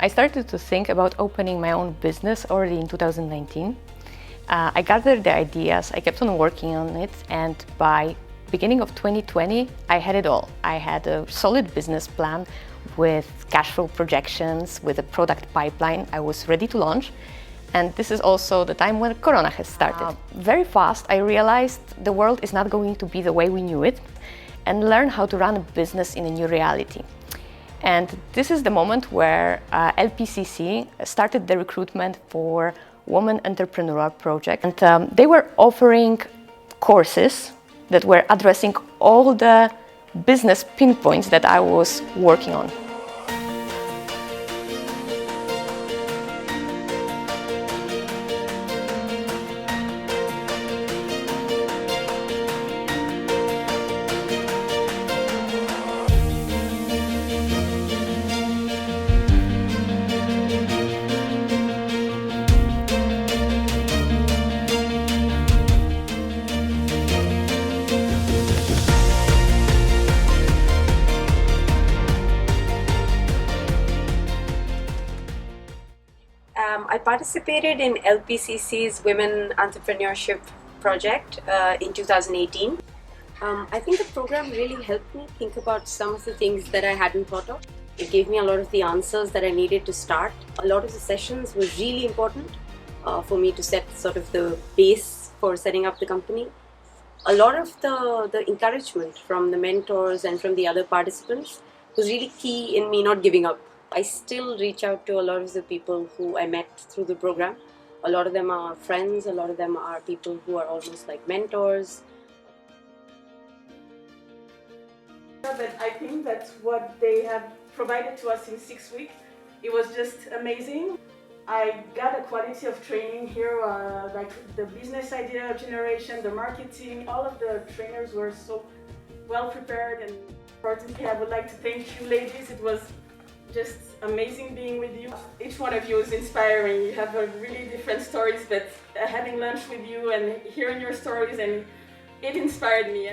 I started to think about opening my own business already in 2019. I gathered the ideas, I kept on working on it, and by beginning of 2020, I had it all. I had a solid business plan with cash flow projections, with a product pipeline I was ready to launch. And this is also the time when Corona has started. Very fast, I realized the world is not going to be the way we knew it, and learn how to run a business in a new reality. And this is the moment where LPCC started the recruitment for Woman Entrepreneurial Project. And they were offering courses that were addressing all the business pinpoints that I was working on. I participated in LPCC's Women Entrepreneurship Project in 2018. I think the program really helped me think about some of the things that I hadn't thought of. It gave me a lot of the answers that I needed to start. A lot of the sessions were really important for me to set sort of the base for setting up the company. A lot of the encouragement from the mentors and from the other participants was really key in me not giving up. I still reach out to a lot of the people who I met through the program. A lot of them are friends, a lot of them are people who are almost like mentors. But I think that's what they have provided to us in 6 weeks. It was just amazing. I got a quality of training here, like the business idea generation, the marketing, all of the trainers were so well prepared. And importantly, I would like to thank you ladies. It was just amazing being with you. Each one of you is inspiring. You have a really different stories, but having lunch with you and hearing your stories, and it inspired me.